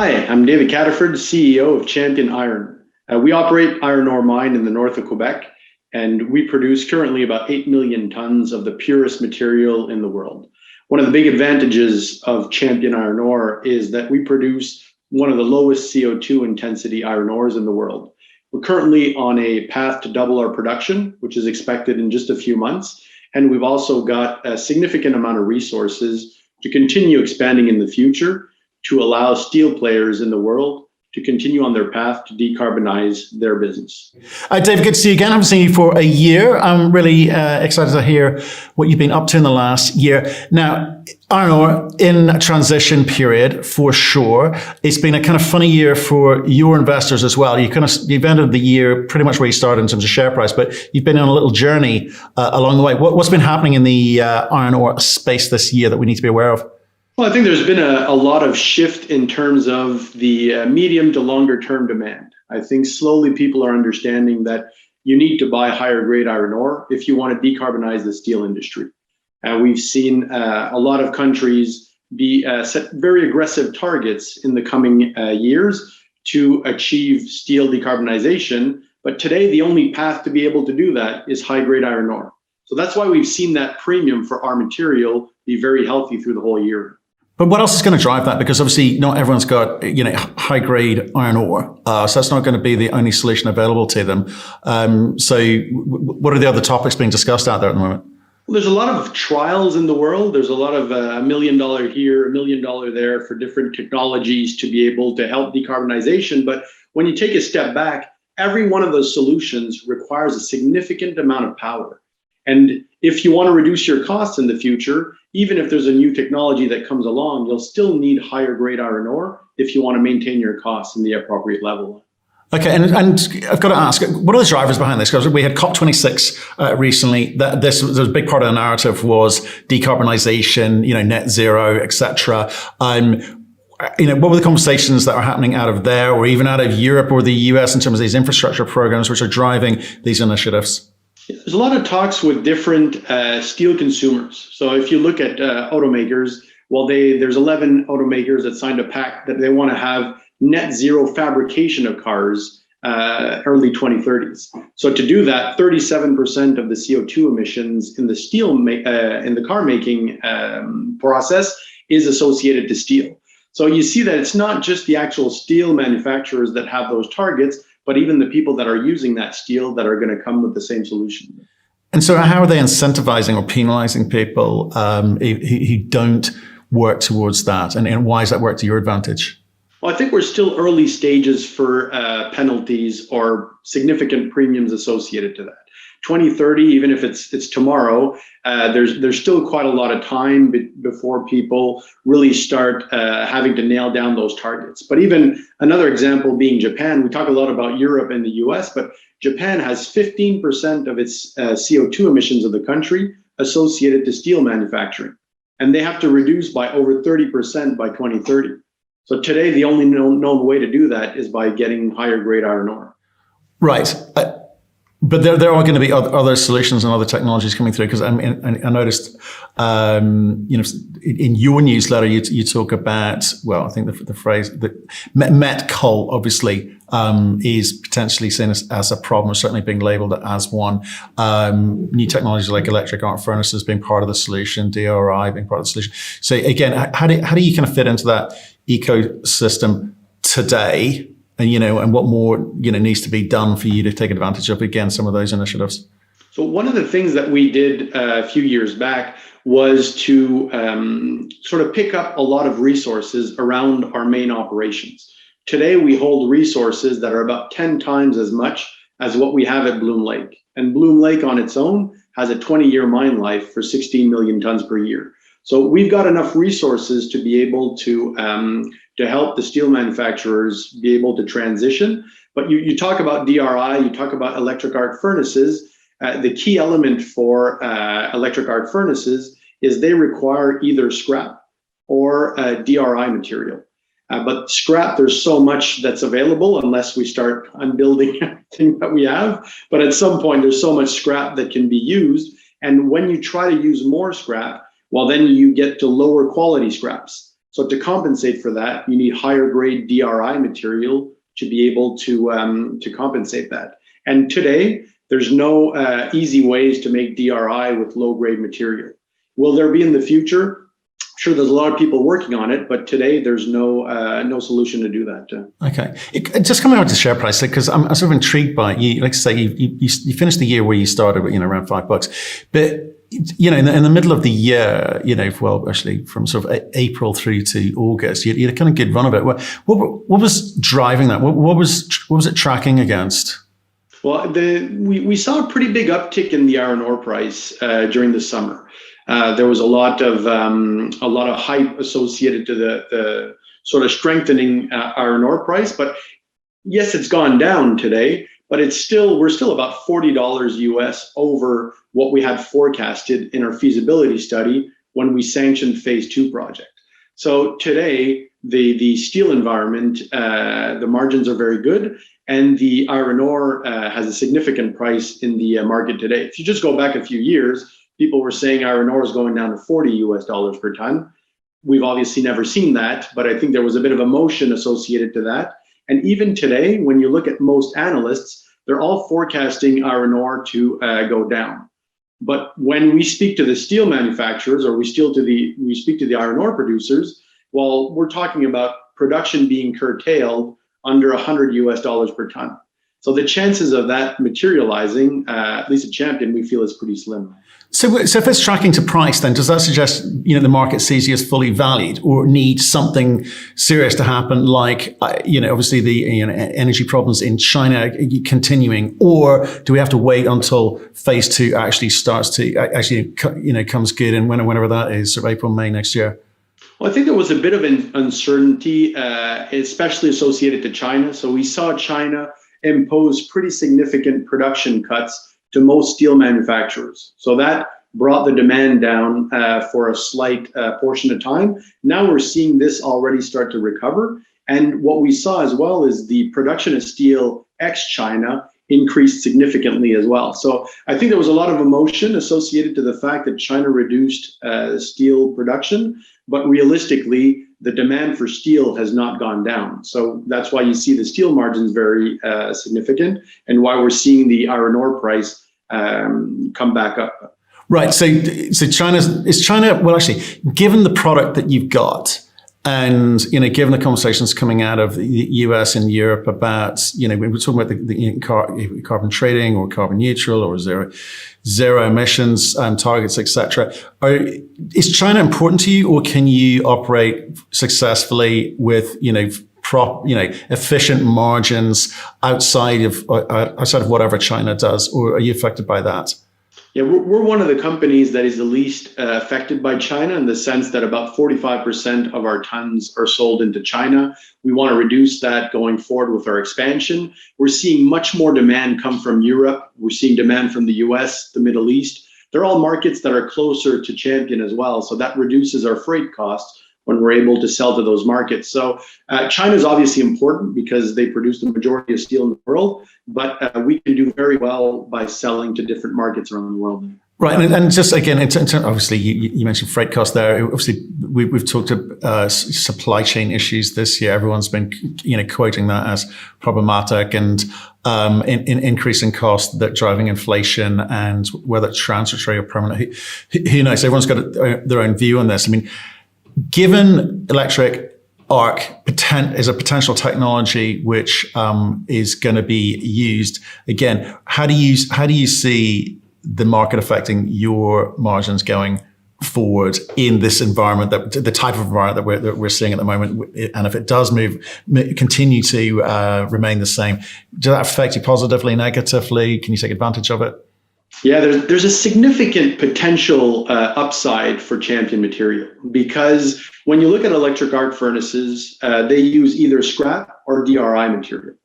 Hi, I'm David Cataford, CEO of Champion Iron. We operate iron ore mine in the north of Quebec, and we produce currently about 8 million tons of the purest material in the world. One of the big advantages of Champion Iron Ore is that we produce one of the lowest CO2 intensity iron ores in the world. We're currently on a path to double our production, which is expected in just a few months. And we've also got a significant amount of resources to continue expanding in the future to allow steel players in the world to continue on their path to decarbonize their business. David, good to see you again. I haven't seen you for a year. I'm really excited to hear what you've been up to in the last year. Now, iron ore in a transition period for sure. It's been a kind of funny year for your investors as well. You've ended the year pretty much where you started in terms of share price, but you've been on a little journey along the way. What's been happening in the iron ore space this year that we need to be aware of? Well, I think there's been a lot of shift in terms of the medium to longer term demand. I think slowly people are understanding that you need to buy higher grade iron ore if you want to decarbonize the steel industry. We've seen a lot of countries set very aggressive targets in the coming years to achieve steel decarbonization. But today, the only path to be able to do that is high grade iron ore. So that's why we've seen that premium for our material be very healthy through the whole year. But what else is going to drive that? Because obviously not everyone's got, high grade iron ore. So that's not going to be the only solution available to them. So what are the other topics being discussed out there at the moment? Well, there's a lot of trials in the world. There's a lot of $1 million here, $1 million there for different technologies to be able to help decarbonization. But when you take a step back, every one of those solutions requires a significant amount of power. And if you want to reduce your costs in the future, even if there's a new technology that comes along, you'll still need higher grade iron ore if you want to maintain your costs in the appropriate level. Okay, and I've got to ask, what are the drivers behind this? Because we had COP26 recently. This was a big part of the narrative was decarbonization, net zero, etc. What were the conversations that are happening out of there, or even out of Europe or the US in terms of these infrastructure programs which are driving these initiatives? There's a lot of talks with different steel consumers. So if you look at automakers, there's 11 automakers that signed a pact that they want to have net zero fabrication of cars early 2030s. So to do that, 37% of the CO2 emissions in the in the car making process is associated to steel. So you see that it's not just the actual steel manufacturers that have those targets, but even the people that are using that steel that are going to come with the same solution. And so how are they incentivizing or penalizing people who don't work towards that? And why does that work to your advantage? Well, I think we're still early stages for penalties or significant premiums associated to that. 2030, even if it's tomorrow, there's still quite a lot of time before people really start having to nail down those targets. But even another example being Japan, we talk a lot about Europe and the US, but Japan has 15% of its CO2 emissions of the country associated to steel manufacturing. And they have to reduce by over 30% by 2030. So today, the only known way to do that is by getting higher grade iron ore. Right. But there are going to be other solutions and other technologies coming through, because I noticed, in your newsletter, you talk about, I think the phrase that met coal obviously is potentially seen as a problem, or certainly being labelled as one. New technologies like electric arc furnaces being part of the solution, DRI being part of the solution. So again, how do you kind of fit into that ecosystem today? And what more, needs to be done for you to take advantage of, again, some of those initiatives? So one of the things that we did a few years back was to sort of pick up a lot of resources around our main operations. Today, we hold resources that are about 10 times as much as what we have at Bloom Lake. And Bloom Lake on its own has a 20-year mine life for 16 million tons per year. So we've got enough resources to be able to help the steel manufacturers be able to transition. But you talk about DRI, you talk about electric arc furnaces. The key element for electric arc furnaces is they require either scrap or DRI material. But scrap, there's so much that's available unless we start unbuilding everything that we have. But at some point, there's so much scrap that can be used. And when you try to use more scrap, then you get to lower quality scraps. So to compensate for that, you need higher grade DRI material to be able to compensate that. And today, there's no easy ways to make DRI with low grade material. Will there be in the future? Sure, there's a lot of people working on it, but today there's no solution to do that. Okay, just coming back to share price, because I'm sort of intrigued by it. You, like I say, you finished the year where you started with, around $5, but in the middle of the year, well, actually from sort of April through to August, you had a kind of good run of it. What was driving that? What was it tracking against? Well, we saw a pretty big uptick in the iron ore price during the summer. There was a lot of hype associated to the sort of strengthening iron ore price. But yes, it's gone down today, but we're still about $40 US over what we had forecasted in our feasibility study when we sanctioned phase 2 project. So today, the steel environment, the margins are very good, and the iron ore has a significant price in the market today. If you just go back a few years, people were saying iron ore is going down to $40 US per ton. We've obviously never seen that, but I think there was a bit of emotion associated to that. And even today, when you look at most analysts, they're all forecasting iron ore to go down. But when we speak to the steel manufacturers, or we speak to the iron ore producers, well, we're talking about production being curtailed under $100 US per ton. So the chances of that materializing, at least at Champion, we feel is pretty slim. So if it's tracking to price, then does that suggest the market sees you as fully valued, or needs something serious to happen, like obviously the energy problems in China continuing, or do we have to wait until phase 2 actually starts to comes good, and whenever that is, sort of April, May next year? Well, I think there was a bit of an uncertainty, especially associated to China. So we saw China impose pretty significant production cuts to most steel manufacturers. So that brought the demand down for a slight portion of time. Now we're seeing this already start to recover. And what we saw as well is the production of steel ex-China increased significantly as well. So I think there was a lot of emotion associated to the fact that China reduced steel production, but realistically, the demand for steel has not gone down. So that's why you see the steel margins very significant, and why we're seeing the iron ore price come back up. Right. So is China, well, actually, given the product that you've got, and given the conversations coming out of the US and Europe about, we were talking about the carbon trading or carbon neutral or zero emissions targets, etc. Is China important to you, or can you operate successfully with efficient margins outside of whatever China does, or are you affected by that? Yeah, we're one of the companies that is the least affected by China, in the sense that about 45% of our tons are sold into China. We want to reduce that going forward with our expansion. We're seeing much more demand come from Europe. We're seeing demand from the US, the Middle East. They're all markets that are closer to Champion as well. So that reduces our freight costs when we're able to sell to those markets. So China is obviously important because they produce the majority of steel in the world, but we can do very well by selling to different markets around the world. Right, and just again, obviously you mentioned freight costs there. Obviously, we've talked about supply chain issues this year. Everyone's been quoting that as problematic, and in increasing costs that driving inflation, and whether it's transitory or permanent. Who knows? Everyone's got their own view on this. I mean, given electric arc is a potential technology which is going to be used, again, how do you see the market affecting your margins going forward in this environment, that the type of environment that we're seeing at the moment? And if it does continue to remain the same, does that affect you positively, negatively? Can you take advantage of it? Yeah, there's a significant potential upside for Champion material, because when you look at electric arc furnaces, they use either scrap or DRI material.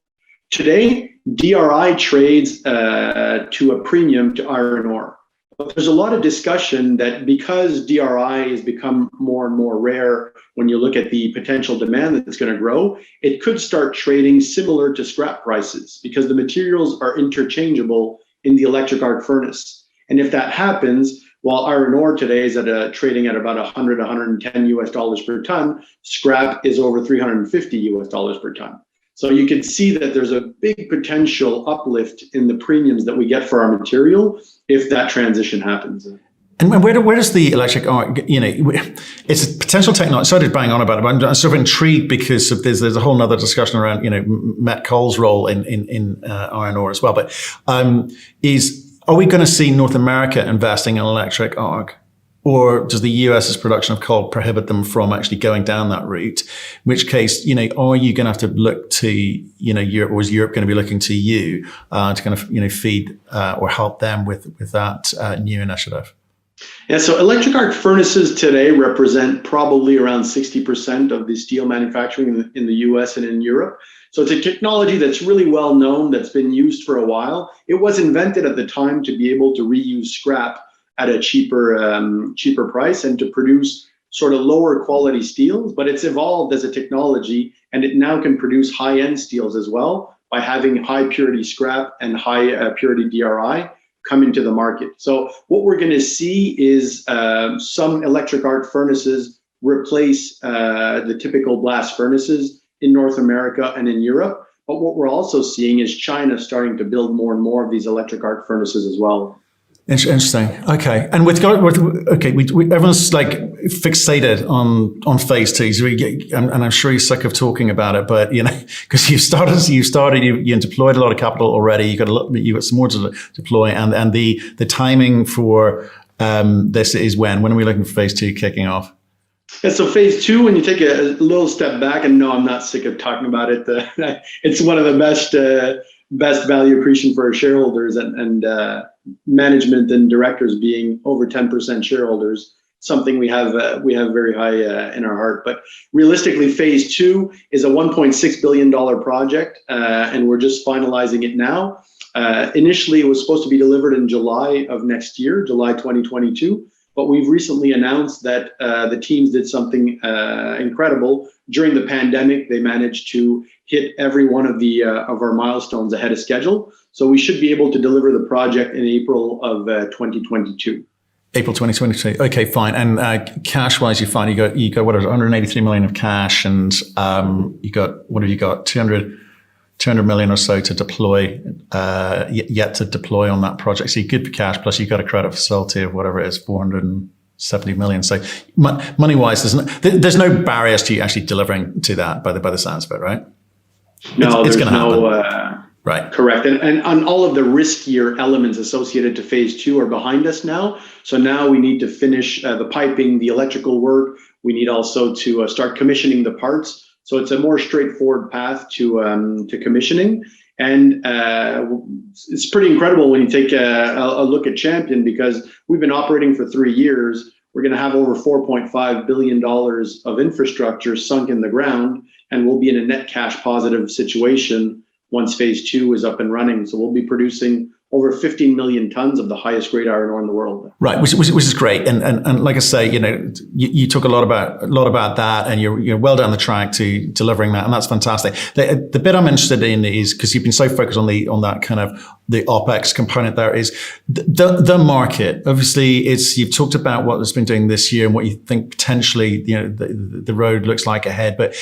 Today, DRI trades to a premium to iron ore. But there's a lot of discussion that because DRI has become more and more rare, when you look at the potential demand that's going to grow, it could start trading similar to scrap prices, because the materials are interchangeable in the electric arc furnace. And if that happens, While iron ore today is trading at about 100, 110 US dollars per ton, scrap is over 350 US dollars per ton. So you can see that there's a big potential uplift in the premiums that we get for our material if that transition happens. And where does the electric arc, it's a potential technology. Sorry to bang on about it, but I'm sort of intrigued because there's a whole nother discussion around, met coal's role in iron ore as well. But are we going to see North America investing in electric arc? Or does the US's production of coal prohibit them from actually going down that route? In which case, are you going to have to look to, Europe, or is Europe going to be looking to you to kind of, feed or help them with that new initiative? Yeah, so electric arc furnaces today represent probably around 60% of the steel manufacturing in the US and in Europe. So it's a technology that's really well known, that's been used for a while. It was invented at the time to be able to reuse scrap at a cheaper price and to produce sort of lower quality steels, but it's evolved as a technology, and it now can produce high-end steels as well by having high purity scrap and high purity DRI come into the market. So what we're going to see is some electric arc furnaces replace the typical blast furnaces in North America and in Europe. But what we're also seeing is China starting to build more and more of these electric arc furnaces as well. Interesting. Okay, and everyone's like fixated on phase two, and I'm sure you're sick of talking about it. But because you deployed a lot of capital already. You got some more to deploy, and the timing for this is when are we looking for phase two kicking off? Yeah, so phase two, when you take a little step back, and no, I'm not sick of talking about it. It's one of the best value accretion for our shareholders, and management and directors being over 10% shareholders, something we have very high in our heart. But realistically, phase two is a $1.6 billion project, and we're just finalizing it now. Initially, it was supposed to be delivered in July of next year, July 2022. But we've recently announced that the teams did something incredible. During the pandemic, they managed to hit every one of our milestones ahead of schedule. So we should be able to deliver the project in April of 2022. April 2022. Okay, fine. And cash-wise, you got what is it, 183 million of cash, and you got, what have you got? 200 million or so to deploy, yet to deploy on that project. So you're good for cash, plus you've got a credit facility of whatever it is, 470 million. So money-wise, there's no barriers to you actually delivering to that by the sounds of it, right? No, it's there's no. Right. Correct. And on all of the riskier elements associated to phase two are behind us now. So now we need to finish the piping, the electrical work. We need also to start commissioning the parts. So it's a more straightforward path to commissioning. And it's pretty incredible when you take a look at Champion, because we've been operating for 3 years. We're going to have over $4.5 billion of infrastructure sunk in the ground, and we'll be in a net cash positive situation once phase two is up and running. So we'll be producing over 15 million tons of the highest grade iron ore in the world. Right, which is great. And like I say, you talk a lot about that, and you're well down the track to delivering that, and that's fantastic. The bit I'm interested in is, because you've been so focused on that kind of the OpEx component, there is the market. Obviously, you've talked about what it's been doing this year and what you think potentially the road looks like ahead, but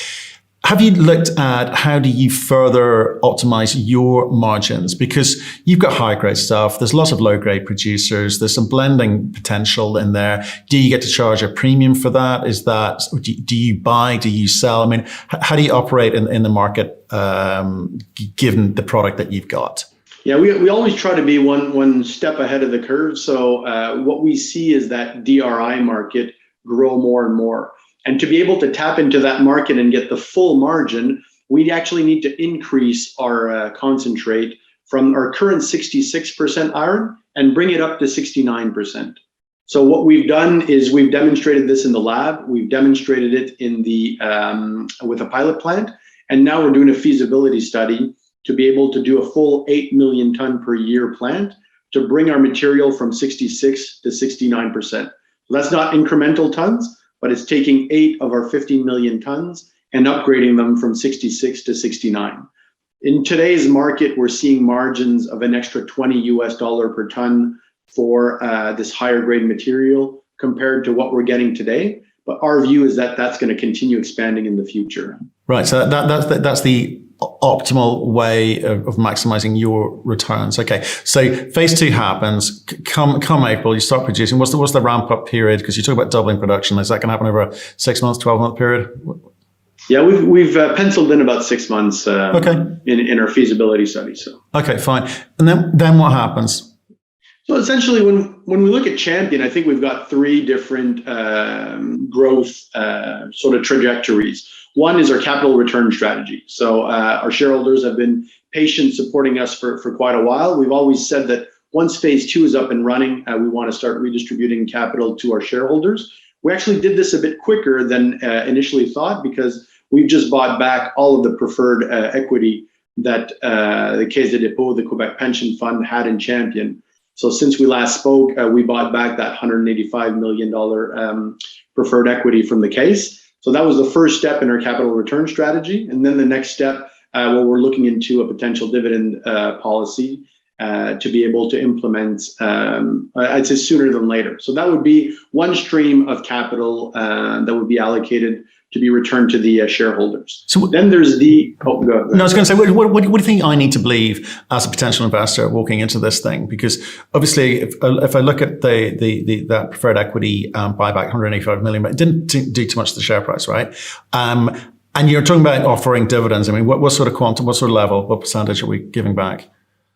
have you looked at how do you further optimize your margins? Because you've got high grade stuff. There's lots of low grade producers. There's some blending potential in there. Do you get to charge a premium for that? Do you buy? Do you sell? I mean, how do you operate in the market given the product that you've got? Yeah, we always try to be one step ahead of the curve. So what we see is that DRI market grow more and more. And to be able to tap into that market and get the full margin, we actually need to increase our concentrate from our current 66% iron and bring it up to 69%. So what we've done is we've demonstrated this in the lab. We've demonstrated it in with a pilot plant. And now we're doing a feasibility study to be able to do a full 8 million ton per year plant to bring our material from 66 to 69%. So that's not incremental tons, but it's taking 8 of our 15 million tons and upgrading them from 66 to 69. In today's market, we're seeing margins of an extra $20 per ton for this higher grade material compared to what we're getting today. But our view is that that's going to continue expanding in the future. Right. So that's the optimal way of maximizing your returns. Okay. So phase 2 happens. Come April, you start producing. What's the ramp up period? Because you talk about doubling production. Is that going to happen over a 6 months, 12-month period? Yeah, we've penciled in about 6 months in our feasibility study. So okay, fine. And then what happens? So essentially, when we look at Champion, I think we've got 3 different growth sort of trajectories. One is our capital return strategy. So our shareholders have been patient supporting us for quite a while. We've always said that once phase 2 is up and running, we want to start redistributing capital to our shareholders. We actually did this a bit quicker than initially thought because we've just bought back all of the preferred equity that the Caisse de dépôt, the Quebec Pension Fund, had in Champion. So since we last spoke, we bought back that $185 million preferred equity from the case. So that was the first step in our capital return strategy. And then the next step, we're looking into a potential dividend policy to be able to implement, I'd say sooner than later. So that would be one stream of capital that would be allocated to be returned to the shareholders. So then there's the... Oh, go ahead. No, I was going to say, what do you think I need to believe as a potential investor walking into this thing? Because obviously, if I look at that preferred equity buyback, 185 million, but it didn't do too much to the share price, right? And you're talking about offering dividends. I mean, what sort of quantum, what sort of level, what percentage are we giving back?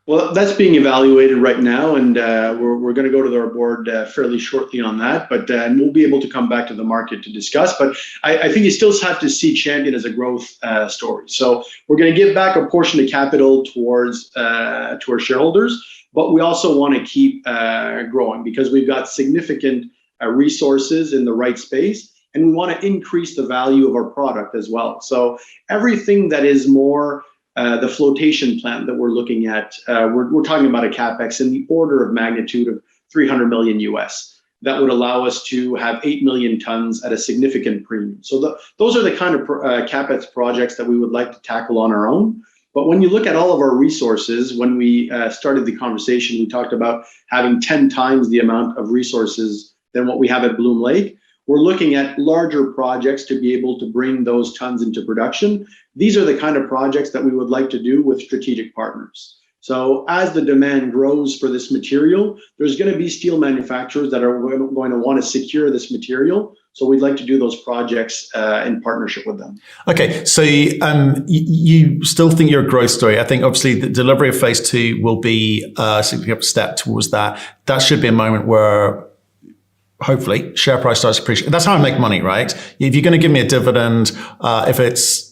Well, that's being evaluated right now, and we're going to go to our board fairly shortly on that, but we'll be able to come back to the market to discuss. But I think you still have to see Champion as a growth story. So we're going to give back a portion of capital towards to our shareholders, but we also want to keep growing because we've got significant resources in the right space, and we want to increase the value of our product as well. So everything that is more the flotation plant that we're looking at, we're talking about a capex in the order of magnitude of $300 million US. That would allow us to have 8 million tons at a significant premium. So those are the kind of capex projects that we would like to tackle on our own. But when you look at all of our resources, when we started the conversation, we talked about having 10 times the amount of resources than what we have at Bloom Lake. We're looking at larger projects to be able to bring those tons into production. These are the kind of projects that we would like to do with strategic partners. So as the demand grows for this material, there's going to be steel manufacturers that are going to want to secure this material. So we'd like to do those projects in partnership with them. Okay, so you still think you're a growth story. I think obviously the delivery of phase 2 will be a significant step towards that. That should be a moment where hopefully share price starts appreciating. That's how I make money, right? If you're going to give me a dividend, if it's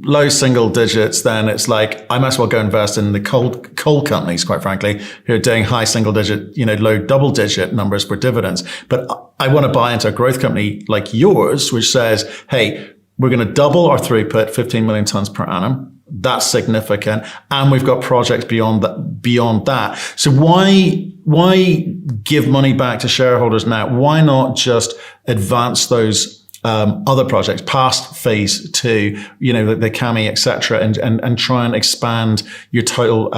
low single digits, then it's like, I might as well go invest in the coal companies, quite frankly, who are doing high single digit, low double digit numbers for dividends. But I want to buy into a growth company like yours, which says, hey, we're going to double our throughput, 15 million tons per annum. That's significant. And we've got projects beyond that. So why give money back to shareholders now? Why not just advance those other projects past phase 2, the CAMI, et cetera, and try and expand your total,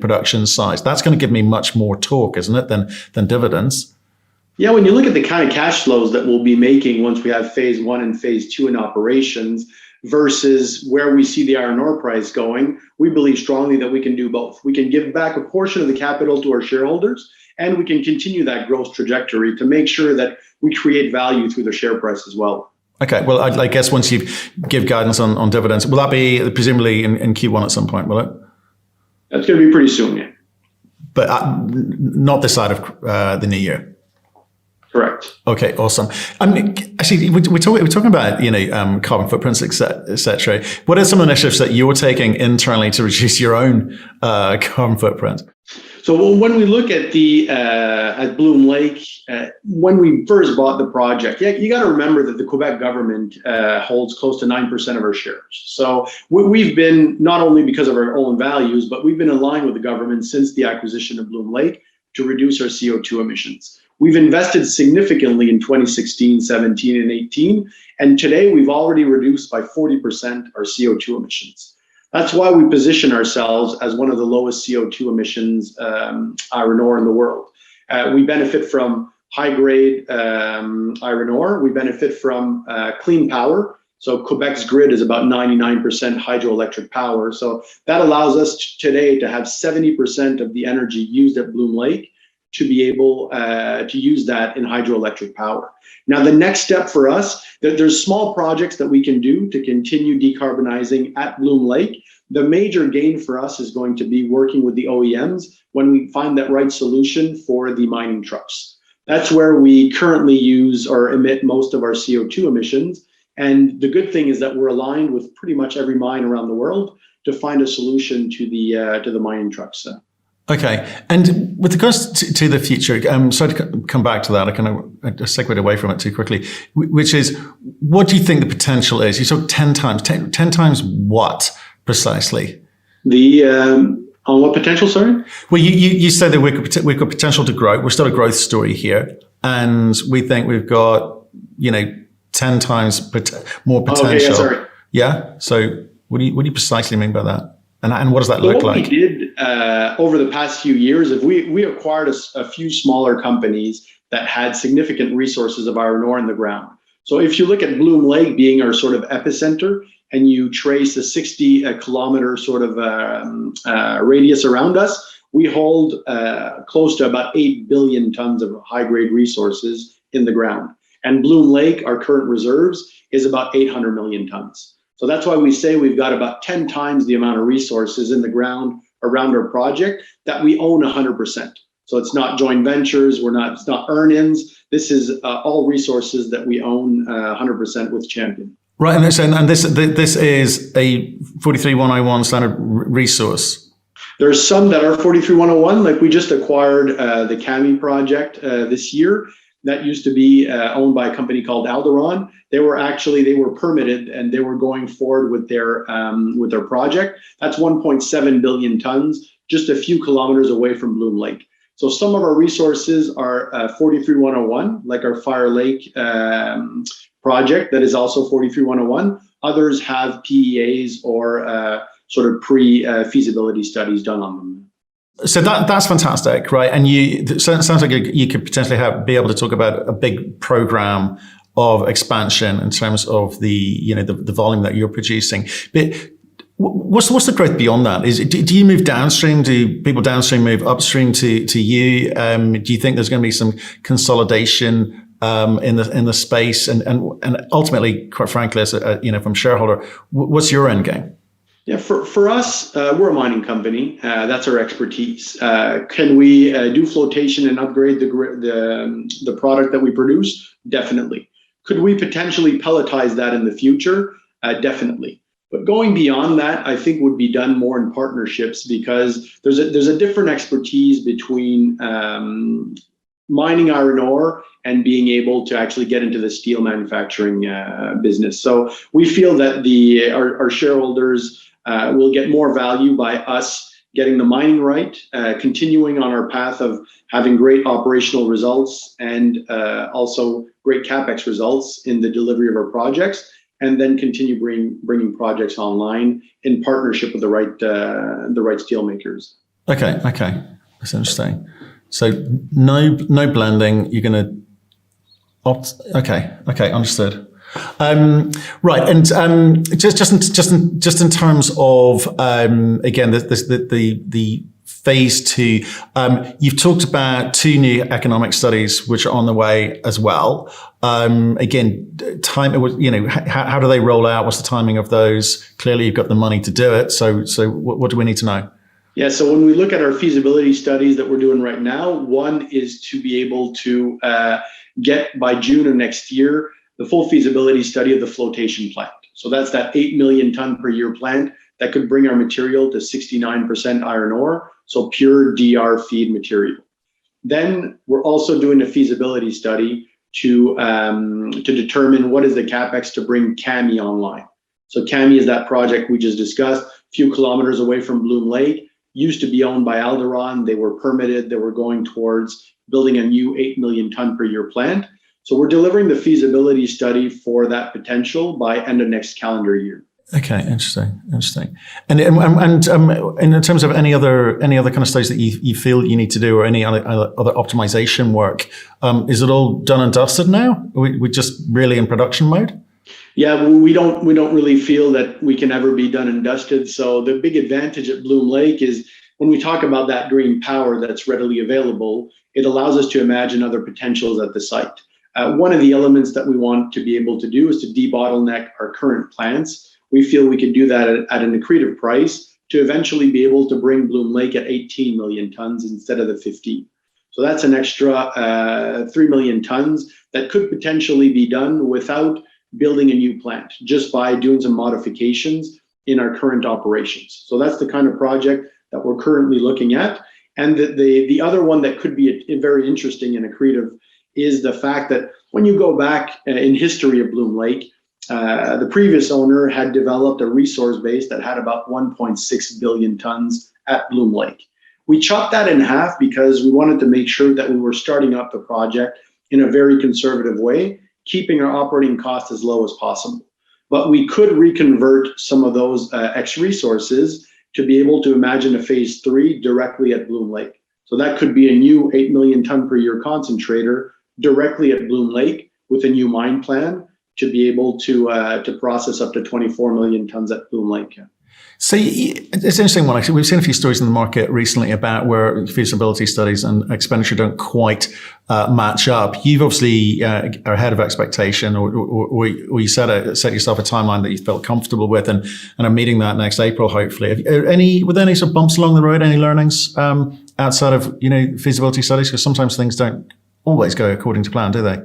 production size? That's going to give me much more torque, isn't it, than dividends? Yeah, when you look at the kind of cash flows that we'll be making once we have phase 1 and phase 2 in operations versus where we see the iron ore price going, we believe strongly that we can do both. We can give back a portion of the capital to our shareholders, and we can continue that growth trajectory to make sure that we create value through the share price as well. Okay, well, I guess once you give guidance on dividends, will that be presumably in Q1 at some point, will it? That's going to be pretty soon, yeah. But not this side of the new year? Correct. Okay, awesome. Actually, we're talking about carbon footprints, et cetera. What are some initiatives that you're taking internally to reduce your own carbon footprint? So when we look at at Bloom Lake, when we first bought the project, you got to remember that the Quebec government holds close to 9% of our shares. So we've been, not only because of our own values, but we've been in line with the government since the acquisition of Bloom Lake to reduce our CO2 emissions. We've invested significantly in 2016, 17, and 18, and today we've already reduced by 40% our CO2 emissions. That's why we position ourselves as one of the lowest CO2 emissions iron ore in the world. We benefit from high-grade iron ore. We benefit from clean power. So Quebec's grid is about 99% hydroelectric power. So that allows us today to have 70% of the energy used at Bloom Lake to be able to use that in hydroelectric power. Now, the next step for us, there's small projects that we can do to continue decarbonizing at Bloom Lake. The major gain for us is going to be working with the OEMs when we find that right solution for the mining trucks. That's where we currently use or emit most of our CO2 emissions. And the good thing is that we're aligned with pretty much every mine around the world to find a solution to the mining trucks. Okay, and with regards to the future, sorry to come back to that. I segued away from it too quickly, which is, what do you think the potential is? You talk 10 times. 10 times what precisely? On what potential, sorry? Well, you said that we've got potential to grow. We're still a growth story here, and we think we've got 10 times more potential. Okay, yeah, sorry. Yeah. So what do you precisely mean by that? And what does that look like? What we did over the past few years is we acquired a few smaller companies that had significant resources of iron ore in the ground. So if you look at Bloom Lake being our sort of epicenter, and you trace a 60 kilometer sort of radius around us, we hold close to about 8 billion tons of high-grade resources in the ground. And Bloom Lake, our current reserves, is about 800 million tons. So that's why we say we've got about 10 times the amount of resources in the ground around our project that we own 100%. So it's not joint ventures, it's not earn-ins. This is all resources that we own 100% with Champion. Right, and this is a 43101 standard resource. There's some that are 43101, like we just acquired the Kami project this year. That used to be owned by a company called Alderon. They were permitted and they were going forward with their project. That's 1.7 billion tons, just a few kilometers away from Bloom Lake. So some of our resources are 43101, like our Fire Lake project that is also 43101. Others have PEAs or sort of pre-feasibility studies done on them. So that's fantastic, right? And it sounds like you could potentially be able to talk about a big program of expansion in terms of the volume that you're producing. But what's the growth beyond that? Do you move downstream? Do people downstream move upstream to you? Do you think there's going to be some consolidation in the space? And ultimately, quite frankly, as from shareholder, what's your end game? Yeah, for us, we're a mining company. That's our expertise. Can we do flotation and upgrade the product that we produce? Definitely. Could we potentially pelletize that in the future? Definitely. But going beyond that, I think would be done more in partnerships, because there's a different expertise between mining iron ore and being able to actually get into the steel manufacturing business. So we feel that our shareholders will get more value by us getting the mining right, continuing on our path of having great operational results and also great CapEx results in the delivery of our projects, and then continue bringing projects online in partnership with the right steel makers. Okay, that's interesting. So no blending. You're going to opt. Okay, understood. Right, and just in terms of again the phase 2, you've talked about 2 new economic studies which are on the way as well. Again, time. How do they roll out? What's the timing of those? Clearly, you've got the money to do it. So what do we need to know? Yeah, so when we look at our feasibility studies that we're doing right now, one is to be able to get by June of next year the full feasibility study of the flotation plant. So that's that 8 million ton per year plant that could bring our material to 69% iron ore, so pure DR feed material. Then we're also doing a feasibility study to determine what is the CapEx to bring Kami online. So Kami is that project we just discussed, a few kilometers away from Bloom Lake, used to be owned by Alderon. They were permitted. They were going towards building a new 8 million ton per year plant. So we're delivering the feasibility study for that potential by end of next calendar year. Okay, interesting. And in terms of any other kind of studies that you feel you need to do, or any other optimization work, is it all done and dusted now? We're just really in production mode? Yeah, we don't really feel that we can ever be done and dusted. So the big advantage at Bloom Lake is when we talk about that green power that's readily available, it allows us to imagine other potentials at the site. One of the elements that we want to be able to do is to debottleneck our current plants. We feel we can do that at an accretive price to eventually be able to bring Bloom Lake at 18 million tons instead of the 15. So that's an extra 3 million tons that could potentially be done without building a new plant, just by doing some modifications in our current operations. So that's the kind of project that we're currently looking at. And the other one that could be very interesting and accretive is the fact that when you go back in history of Bloom Lake, the previous owner had developed a resource base that had about 1.6 billion tons at Bloom Lake. We chopped that in half because we wanted to make sure that we were starting up the project in a very conservative way, keeping our operating costs as low as possible. But we could reconvert some of those ex-resources to be able to imagine a phase 3 directly at Bloom Lake. So that could be a new 8 million ton per year concentrator directly at Bloom Lake with a new mine plan to be able to process up to 24 million tons at Bloom Lake. So it's an interesting one. Actually, we've seen a few stories in the market recently about where feasibility studies and expenditure don't quite match up. You've obviously are ahead of expectation, or you set yourself a timeline that you felt comfortable with, and are meeting that next April, hopefully. Were there any sort of bumps along the road? Any learnings outside of feasibility studies? Because sometimes things don't always go according to plan, do they?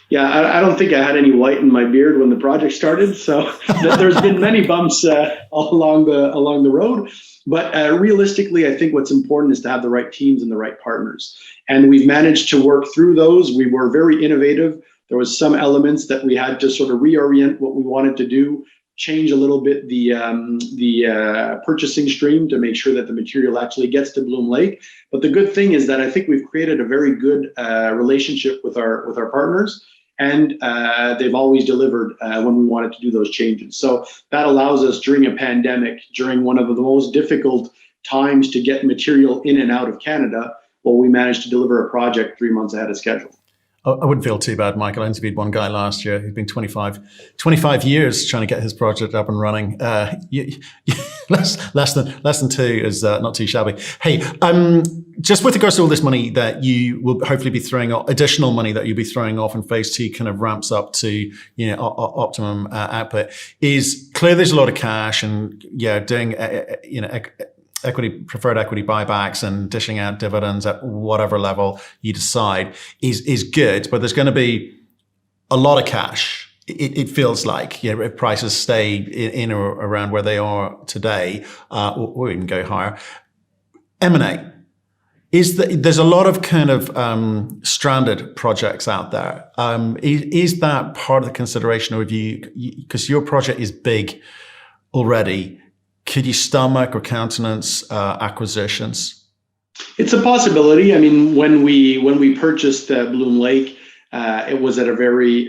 Yeah, I don't think I had any white in my beard when the project started, so there's been many bumps along the road. But realistically, I think what's important is to have the right teams and the right partners. And we've managed to work through those. We were very innovative. There was some elements that we had to sort of reorient what we wanted to do, change a little bit the purchasing stream to make sure that the material actually gets to Bloom Lake. But the good thing is that I think we've created a very good relationship with our partners, and they've always delivered when we wanted to do those changes. So that allows us during a pandemic, during one of the most difficult times to get material in and out of Canada, well, we managed to deliver a project 3 months ahead of schedule. I wouldn't feel too bad, Michael. I interviewed one guy last year who'd been 25 years trying to get his project up and running. Less than 2 is not too shabby. Hey, just with regards to all this money that you will hopefully be throwing off, additional money that you'll be throwing off in phase 2 kind of ramps up to optimum output, is clear there's a lot of cash, and doing preferred equity buybacks and dishing out dividends at whatever level you decide is good, but there's going to be a lot of cash. It feels like, if prices stay in or around where they are today, or even go higher. M&A. There's a lot of kind of stranded projects out there. Is that part of the consideration, or because your project is big already, could you stomach or countenance acquisitions? It's a possibility. I mean, when we purchased Bloom Lake, it was at a very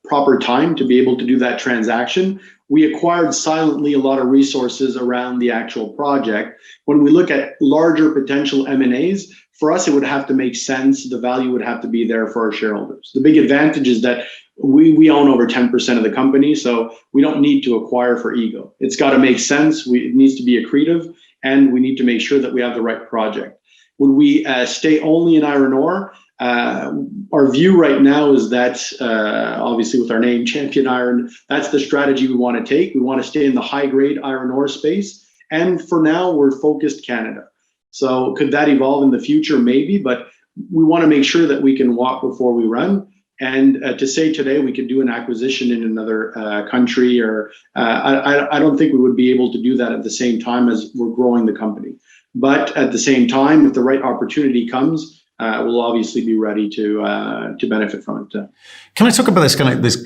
proper time to be able to do that transaction. We acquired silently a lot of resources around the actual project. When we look at larger potential M&As, for us, it would have to make sense. The value would have to be there for our shareholders. The big advantage is that we own over 10% of the company, so we don't need to acquire for ego. It's got to make sense. It needs to be accretive, and we need to make sure that we have the right project. Would we stay only in iron ore? Our view right now is that, obviously with our name, Champion Iron, that's the strategy we want to take. We want to stay in the high-grade iron ore space, and for now, we're focused Canada. So could that evolve in the future? Maybe, but we want to make sure that we can walk before we run. And to say today we could do an acquisition in another country, or I don't think we would be able to do that at the same time as we're growing the company. But at the same time, if the right opportunity comes, we'll obviously be ready to benefit from it. Can I talk about this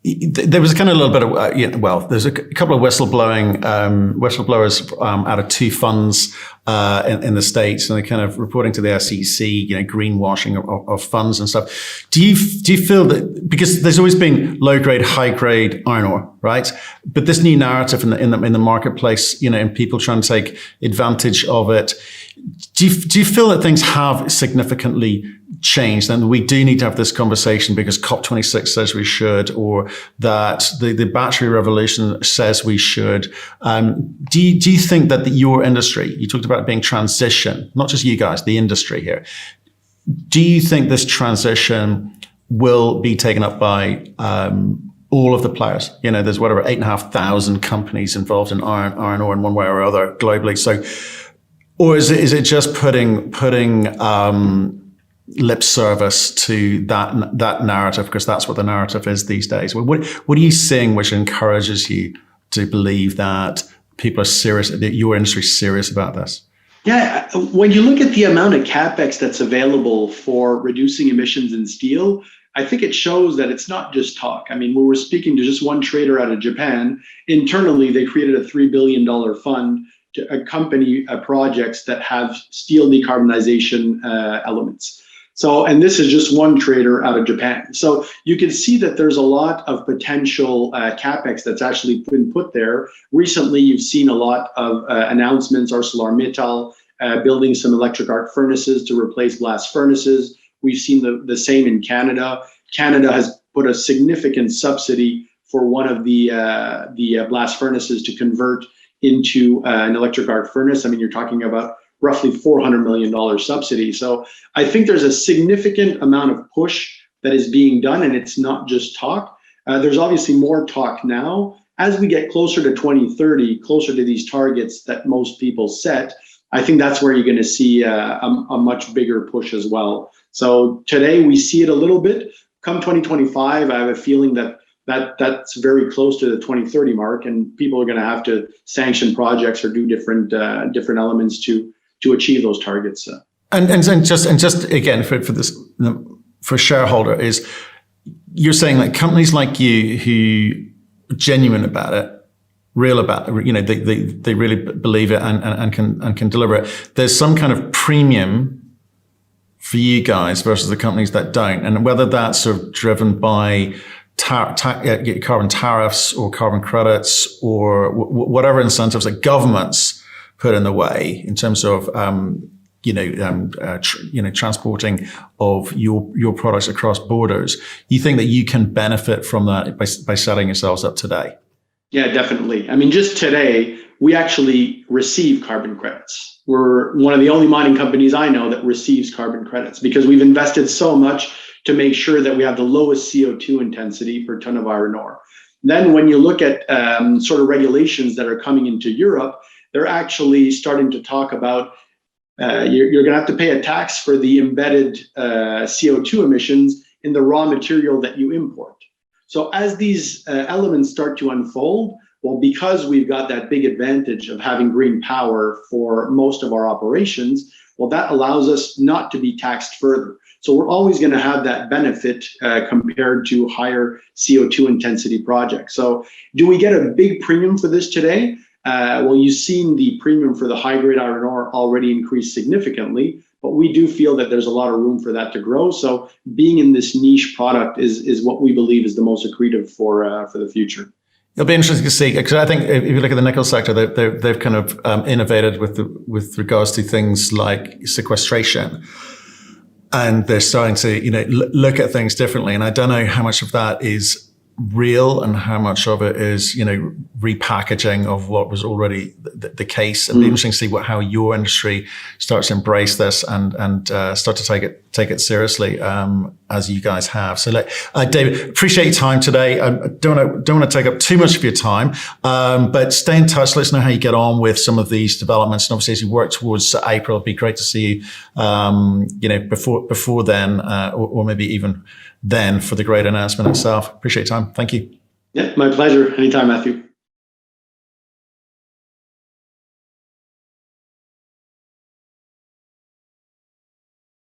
there was a kind of a little bit of, there's a couple of whistleblowers out of two funds in the States, and they're kind of reporting to the SEC, greenwashing of funds and stuff. Do you feel that, because there's always been low grade, high grade iron ore, right? But this new narrative in the marketplace, and people trying to take advantage of it. Do you feel that things have significantly changed, and we do need to have this conversation because COP26 says we should, or that the battery revolution says we should? Do you think that your industry, you talked about it being transition, not just you guys, the industry here, do you think this transition will be taken up by all of the players? There's 8,500 companies involved in iron ore in one way or other globally. So, or is it just putting lip service to that narrative, because that's what the narrative is these days? What are you seeing which encourages you to believe that people are serious, that your industry is serious about this? Yeah, when you look at the amount of capex that's available for reducing emissions in steel, I think it shows that it's not just talk. I mean, we were speaking to just one trader out of Japan. Internally, they created a $3 billion fund to accompany projects that have steel decarbonization elements. So, and this is just one trader out of Japan. So you can see that there's a lot of potential capex that's actually been put there. Recently, you've seen a lot of announcements, ArcelorMittal building some electric arc furnaces to replace blast furnaces. We've seen the same in Canada. Canada has put a significant subsidy for one of the blast furnaces to convert into an electric arc furnace. I mean, you're talking about roughly $400 million subsidy. So I think there's a significant amount of push that is being done, and it's not just talk. There's obviously more talk now. As we get closer to 2030, closer to these targets that most people set, I think that's where you're going to see a much bigger push as well. So today we see it a little bit. Come 2025, I have a feeling that's very close to the 2030 mark, and people are going to have to sanction projects or do different elements to achieve those targets. And just again for this, for a shareholder, is you're saying that companies like you who are genuine about it, real about it, they really believe it and can deliver it. There's some kind of premium for you guys versus the companies that don't, and whether that's sort of driven by carbon tariffs or carbon credits or whatever incentives that governments put in the way in terms of transporting of your products across borders. You think that you can benefit from that by setting yourselves up today? Yeah, definitely. I mean, just today, we actually receive carbon credits. We're one of the only mining companies I know that receives carbon credits because we've invested so much to make sure that we have the lowest CO2 intensity per ton of iron ore. Then when you look at sort of regulations that are coming into Europe, they're actually starting to talk about you're going to have to pay a tax for the embedded CO2 emissions in the raw material that you import. So as these elements start to unfold, well, because we've got that big advantage of having green power for most of our operations, well, that allows us not to be taxed further. So we're always going to have that benefit compared to higher CO2 intensity projects. So do we get a big premium for this today? Well, you've seen the premium for the high-grade iron ore already increase significantly, but we do feel that there's a lot of room for that to grow. So being in this niche product is what we believe is the most accretive for the future. It'll be interesting to see, because I think if you look at the nickel sector, they've kind of innovated with regards to things like sequestration, and they're starting to look at things differently. And I don't know how much of that is real and how much of it is repackaging of what was already the case. It'll be interesting to see how your industry starts to embrace this and start to take it seriously as you guys have. So, David, appreciate your time today. I don't want to take up too much of your time, but stay in touch. Let us know how you get on with some of these developments. And obviously, as you work towards April, it'd be great to see you, before then, or maybe even then for the great announcement itself. Appreciate your time. Thank you. Yeah, my pleasure. Anytime, Matthew.